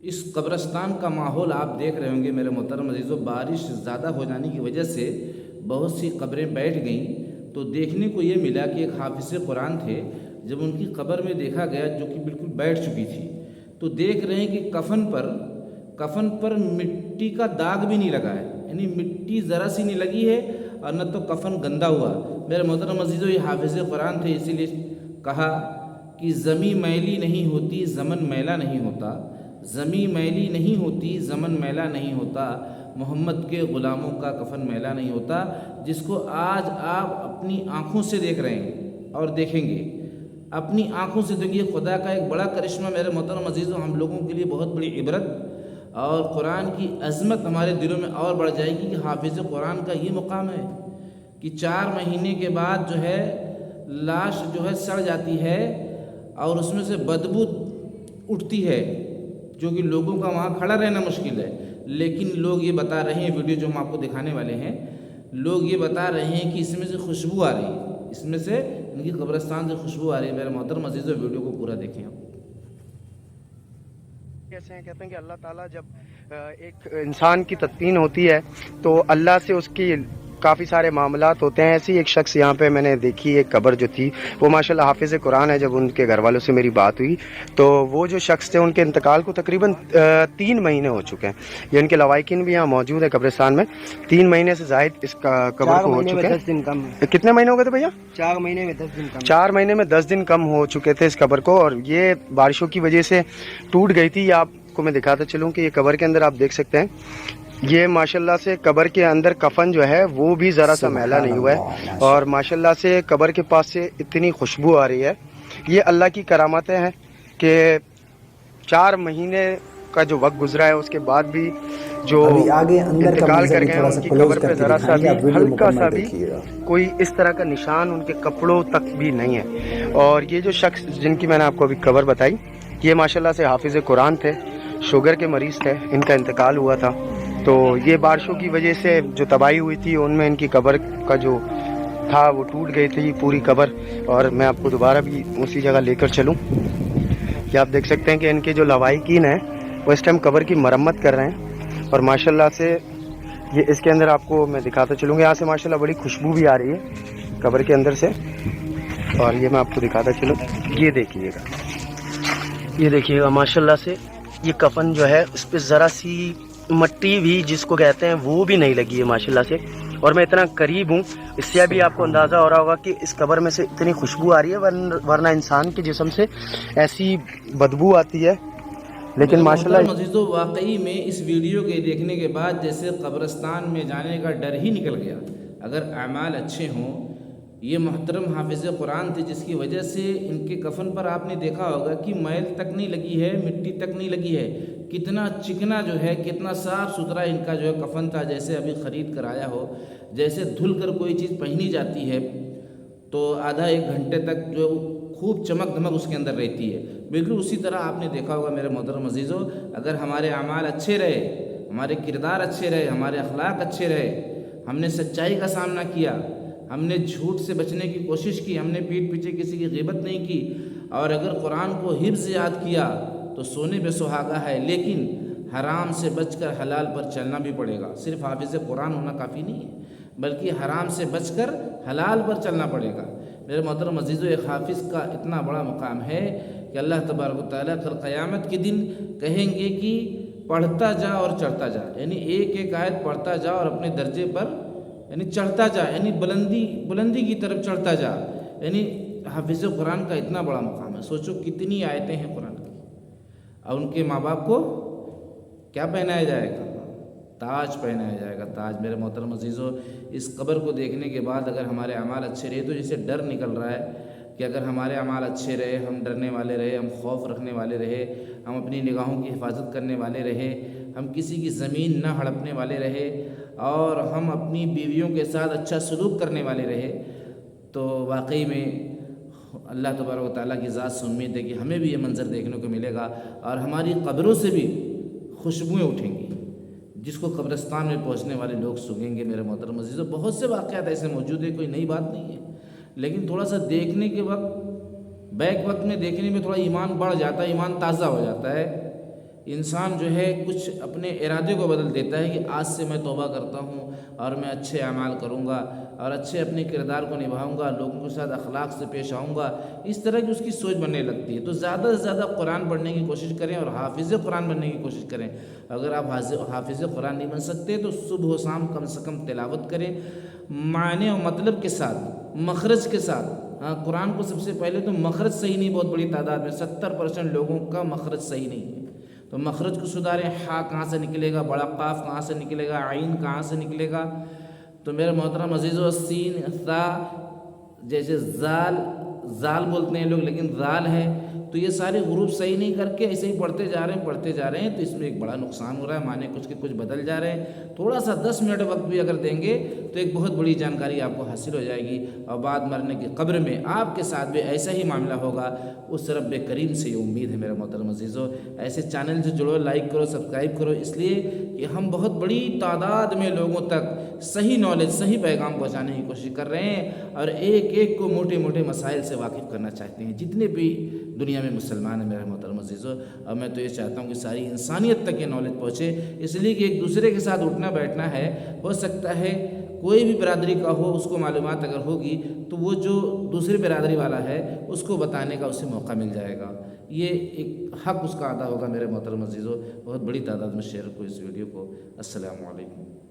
اس قبرستان کا ماحول آپ دیکھ رہے ہوں گے میرے محترم عزیزو، بارش زیادہ ہو جانے کی وجہ سے بہت سی قبریں بیٹھ گئیں، تو دیکھنے کو یہ ملا کہ ایک حافظ قرآن تھے، جب ان کی قبر میں دیکھا گیا جو کہ بالکل بیٹھ چکی تھی، تو دیکھ رہے ہیں کہ کفن پر مٹی کا داغ بھی نہیں لگا ہے، یعنی مٹی ذرا سی نہیں لگی ہے، اور نہ تو کفن گندا ہوا۔ میرے محترم عزیزو، یہ حافظ قرآن تھے، اسی لیے کہا کہ زمیں میلی نہیں ہوتی زمن میلا نہیں ہوتا، زمیں میلی نہیں ہوتی زمن میلا نہیں ہوتا، محمد کے غلاموں کا کفن میلا نہیں ہوتا، جس کو آج آپ اپنی آنکھوں سے دیکھ رہے ہیں اور دیکھیں گے، اپنی آنکھوں سے دیکھیے۔ خدا کا ایک بڑا کرشمہ میرے محترم عزیزوں، ہم لوگوں کے لیے بہت بڑی عبرت اور قرآن کی عظمت ہمارے دلوں میں اور بڑھ جائے گی کہ حافظ قرآن کا یہ مقام ہے کہ 4 مہینے کے بعد جو ہے لاش جو ہے سڑ جاتی ہے اور اس میں سے بدبو اٹھتی ہے، جو کہ لوگوں کا وہاں کھڑا رہنا مشکل ہے، لیکن لوگ یہ بتا رہے ہیں، ویڈیو جو ہم آپ کو دکھانے والے ہیں، لوگ یہ بتا رہے ہیں کہ اس میں سے خوشبو آ رہی ہے، اس میں سے ان کی قبرستان سے خوشبو آ رہی ہے۔ میرے محترم عزیزو، ویڈیو کو پورا دیکھیں آپ۔ کہتے ہیں کہ اللہ تعالیٰ جب ایک انسان کی تدفین ہوتی ہے تو اللہ سے اس کی کافی سارے معاملات ہوتے ہیں۔ ایسی ایک شخص یہاں پہ میں نے دیکھی، ایک قبر جو تھی وہ ماشاءاللہ حافظ قرآن ہے۔ جب ان کے گھر والوں سے میری بات ہوئی تو وہ جو شخص تھے ان کے انتقال کو تقریباً 3 مہینے ہو چکے ہیں۔ یہ ان کے لوائقین بھی یہاں موجود ہے قبرستان میں۔ 3 مہینے سے زائد اس قبر کو ہو چکے ہیں۔ کتنے مہینے ہو گئے تھے بھیا؟ 4 مہینے میں 10 دن کم 4 مہینے میں 10 دن کم ہو چکے تھے اس قبر کو، اور یہ بارشوں کی وجہ سے ٹوٹ گئی تھی۔ یہ آپ کو میں دکھاتا چلوں کہ یہ قبر کے اندر آپ دیکھ سکتے ہیں، یہ ماشاءاللہ سے قبر کے اندر کفن جو ہے وہ بھی ذرا سا میلا نہیں ہوا ہے، اور ماشاءاللہ سے قبر کے پاس سے اتنی خوشبو آ رہی ہے۔ یہ اللہ کی کرامتیں ہیں کہ 4 مہینے کا جو وقت گزرا ہے اس کے بعد بھی جو ابھی آگے اندر کا انتقال منظر کر بھی گئے ہیں تھوڑا ان سا کی کلوز قبر کر پہ کے ذرا سا دکھائیں گے، بھی آپ ویڈیو ہلکا سا مکمل بھی دیکھیے گا۔ کوئی اس طرح کا نشان ان کے کپڑوں تک بھی نہیں ہے۔ اور یہ جو شخص جن کی میں نے آپ کو ابھی قبر بتائی، یہ ماشاءاللہ سے حافظ قرآن تھے، شوگر کے مریض تھے، ان کا انتقال ہوا تھا۔ تو یہ بارشوں کی وجہ سے جو تباہی ہوئی تھی ان میں ان کی قبر کا جو تھا وہ ٹوٹ گئی تھی پوری قبر۔ اور میں آپ کو دوبارہ بھی اسی جگہ لے کر چلوں کہ آپ دیکھ سکتے ہیں کہ ان کے جو لوائقین ہیں وہ اس ٹائم قبر کی مرمت کر رہے ہیں، اور ماشاءاللہ سے یہ اس کے اندر آپ کو میں دکھاتا چلوں گا، یہاں سے ماشاءاللہ بڑی خوشبو بھی آ رہی ہے قبر کے اندر سے، اور یہ میں آپ کو دکھاتا چلوں۔ یہ دیکھیے گا، یہ دیکھیے گا ماشاءاللہ سے یہ کفن جو ہے اس پہ ذرا سی مٹی بھی جس کو کہتے ہیں وہ بھی نہیں لگی ہے ماشاءاللہ سے، اور میں اتنا قریب ہوں اس سے ابھی آپ کو اندازہ ہو رہا ہوگا کہ اس قبر میں سے اتنی خوشبو آ رہی ہے، ورنہ انسان کے جسم سے ایسی بدبو آتی ہے، لیکن میرے ماشاءاللہ محترم عزیزو، واقعی میں اس ویڈیو کے دیکھنے کے بعد جیسے قبرستان میں جانے کا ڈر ہی نکل گیا۔ اگر اعمال اچھے ہوں، یہ محترم حافظ قرآن تھے جس کی وجہ سے ان کے کفن پر آپ نے دیکھا ہوگا کہ میل تک نہیں لگی ہے، مٹی تک نہیں لگی ہے، کتنا چکنا جو ہے، کتنا صاف ستھرا ان کا جو ہے کفن تھا، جیسے ابھی خرید کر آیا ہو، جیسے دھل کر کوئی چیز پہنی جاتی ہے تو آدھا 1 گھنٹے تک جو خوب چمک دمک اس کے اندر رہتی ہے، بالکل اسی طرح آپ نے دیکھا ہوگا میرے محترم عزیزو۔ اگر ہمارے اعمال اچھے رہے، ہمارے کردار اچھے رہے، ہمارے اخلاق اچھے رہے، ہم نے سچائی کا سامنا کیا، ہم نے جھوٹ سے بچنے کی کوشش کی، ہم نے پیٹھ پیچھے کسی کی غیبت نہیں کی، اور اگر قرآن کو حفظ یاد کیا تو سونے پہ سہاگا ہے، لیکن حرام سے بچ کر حلال پر چلنا بھی پڑے گا۔ صرف حافظ قرآن ہونا کافی نہیں ہے، بلکہ حرام سے بچ کر حلال پر چلنا پڑے گا۔ میرے محترم عزیزو، ایک حافظ کا اتنا بڑا مقام ہے کہ اللہ تبارک و تعالیٰ کل قیامت کے دن کہیں گے کہ پڑھتا جا اور چڑھتا جا، یعنی ایک ایک آیت پڑھتا جا اور اپنے درجے پر یعنی چڑھتا جا، یعنی بلندی کی طرف چڑھتا جا، یعنی حافظ قرآن کا اتنا بڑا مقام ہے۔ سوچو کتنی آیتیں ہیں قرآن کی، اور ان کے ماں باپ کو کیا پہنایا جائے گا؟ تاج پہنایا جائے گا، تاج۔ میرے محترم عزیزو، اس قبر کو دیکھنے کے بعد اگر ہمارے اعمال اچھے رہے تو جسے ڈر نکل رہا ہے کہ اگر ہمارے اعمال اچھے رہے، ہم ڈرنے والے رہے، ہم خوف رکھنے والے رہے، ہم اپنی نگاہوں کی حفاظت کرنے والے رہے، ہم کسی کی زمین نہ ہڑپنے والے رہے، اور ہم اپنی بیویوں کے ساتھ اچھا سلوک کرنے والے رہے، تو واقعی میں اللہ تبارک و تعالیٰ کی ذات سے امید ہے کہ ہمیں بھی یہ منظر دیکھنے کو ملے گا، اور ہماری قبروں سے بھی خوشبوئیں اٹھیں گی، جس کو قبرستان میں پہنچنے والے لوگ سونگیں گے۔ میرے محترم عزیزو، بہت سے واقعات ایسے موجود ہیں، کوئی نئی بات نہیں ہے، لیکن تھوڑا سا دیکھنے کے وقت، بیک وقت میں دیکھنے میں تھوڑا ایمان بڑھ جاتا ہے، ایمان تازہ ہو جاتا ہے، انسان جو ہے کچھ اپنے ارادے کو بدل دیتا ہے کہ آج سے میں توبہ کرتا ہوں اور میں اچھے اعمال کروں گا اور اچھے اپنے کردار کو نبھاؤں گا، لوگوں کے ساتھ اخلاق سے پیش آؤں گا، اس طرح کی اس کی سوچ بننے لگتی ہے۔ تو زیادہ سے زیادہ قرآن پڑھنے کی کوشش کریں اور حافظ قرآن بننے کی کوشش کریں۔ اگر آپ حافظ قرآن نہیں بن سکتے تو صبح و شام کم سے کم تلاوت کریں، معنی و مطلب کے ساتھ، مخرج کے ساتھ۔ ہاں، قرآن کو سب سے پہلے تو مخرج صحیح نہیں، بہت بڑی تعداد میں 70% لوگوں کا مخرج صحیح نہیں ہے، تو مخرج کو سدھاریں۔ ہا کہاں سے نکلے گا، بڑا قاف کہاں سے نکلے گا، عین کہاں سے نکلے گا۔ تو میرے محترم عزیزو، سین ثا جیسے زال بولتے ہیں لوگ، لیکن زال ہے، تو یہ سارے حروف صحیح نہیں کر کے ایسے ہی پڑھتے جا رہے ہیں تو اس میں ایک بڑا نقصان ہو رہا ہے، معنی کچھ کے کچھ بدل جا رہے ہیں۔ تھوڑا سا 10 منٹ وقت بھی اگر دیں گے تو ایک بہت بڑی جانکاری آپ کو حاصل ہو جائے گی، اور بعد مرنے کی قبر میں آپ کے ساتھ بھی ایسا ہی معاملہ ہوگا۔ اس رب کریم سے یہ امید ہے میرے محترم عزیزو۔ ایسے چینل سے جڑو، لائک کرو، سبسکرائب کرو، اس لیے کہ ہم بہت بڑی تعداد میں لوگوں تک صحیح نالج، صحیح پیغام پہنچانے کی کوشش کر رہے ہیں، اور ایک ایک کو موٹے موٹے مسائل سے واقف کرنا چاہتے ہیں، جتنے بھی دنیا میں مسلمان ہیں میرے محترم عزیزو۔ اور میں تو یہ چاہتا ہوں کہ ساری انسانیت تک یہ نالج پہنچے، اس لیے کہ ایک دوسرے کے ساتھ اٹھنا بیٹھنا ہے۔ ہو سکتا ہے کوئی بھی برادری کا ہو، اس کو معلومات اگر ہوگی تو وہ جو دوسری برادری والا ہے اس کو بتانے کا اسے موقع مل جائے گا، یہ ایک حق اس کا ادا ہوگا میرے محترم عزیزو۔ بہت بڑی تعداد میں شیئر کو اس ویڈیو کو۔ السلام علیکم۔